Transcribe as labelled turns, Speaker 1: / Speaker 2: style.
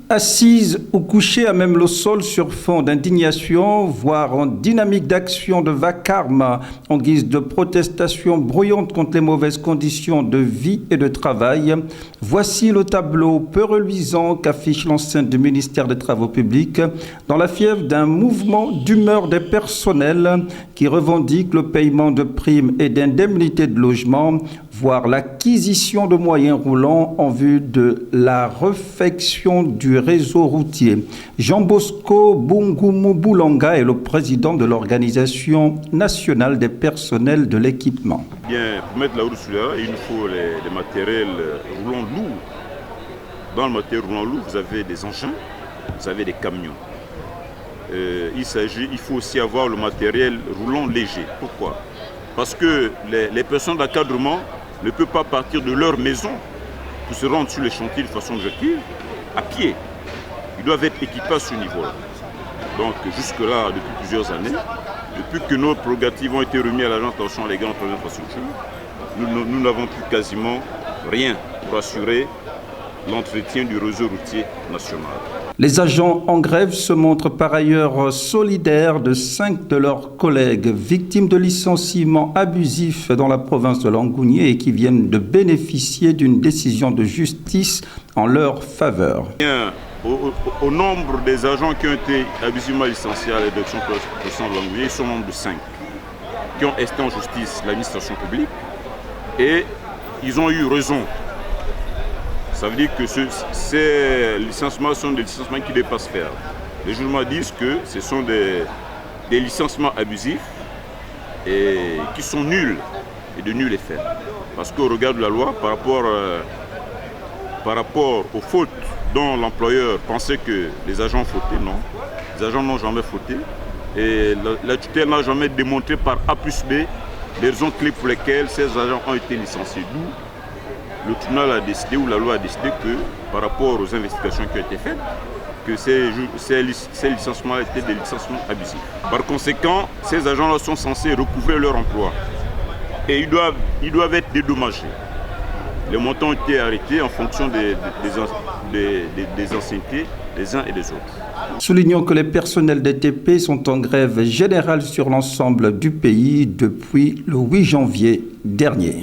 Speaker 1: Assises ou couchés à même le sol sur fond d'indignation, voire en dynamique d'action de vacarme, en guise de protestation bruyante contre les mauvaises conditions de vie et de travail, voici le tableau peu reluisant qu'affiche l'enceinte du ministère des Travaux publics dans la fièvre d'un mouvement d'humeur des personnels qui revendique le paiement de primes et d'indemnités de logement, voire l'acquisition de moyens roulants en vue de la réfection du réseau routier. Jean Bosco Bungumu Boulanga est le président de l'Organisation nationale des personnels de l'équipement.
Speaker 2: Bien, pour mettre la route sur l'air, il nous faut les matériels roulants lourds. Dans le matériel roulant lourd, vous avez des engins, vous avez des camions. Il faut aussi avoir le matériel roulant léger. Pourquoi? Parce que les personnes d'encadrement ne peuvent pas partir de leur maison pour se rendre sur les chantiers de façon objective à pied. Ils doivent être équipés à ce niveau-là. Donc jusque-là, depuis plusieurs années, depuis que nos prérogatives ont été remises à l'Agence nationale des grandes infrastructures, nous n'avons plus quasiment rien pour assurer l'entretien du réseau routier national.
Speaker 1: Les agents en grève se montrent par ailleurs solidaires de 5 de leurs collègues victimes de licenciements abusifs dans la province de Langounié et qui viennent de bénéficier d'une décision de justice en leur faveur.
Speaker 2: Au nombre des agents qui ont été abusivement licenciés à la direction de Langounié, ils sont au nombre de 5 qui ont été en justice l'administration publique et ils ont eu raison. Ça veut dire que ces licenciements sont des licenciements qui dépassent faire. Les journaux disent que ce sont des licenciements abusifs et qui sont nuls et de nul effet. Parce qu'au regard de la loi, par rapport aux fautes dont l'employeur pensait que les agents fautaient, non. Les agents n'ont jamais fauté. Et la tutelle n'a jamais démontré par A plus B les raisons clés pour lesquelles ces agents ont été licenciés. D'où le tribunal a décidé, ou la loi a décidé que, par rapport aux investigations qui ont été faites, que ces licenciements étaient des licenciements abusifs. Par conséquent, ces agents-là sont censés recouvrer leur emploi. Et ils doivent être dédommagés. Les montants ont été arrêtés en fonction des anciennetés des uns et des autres.
Speaker 1: Soulignons que les personnels des TP sont en grève générale sur l'ensemble du pays depuis le 8 janvier dernier.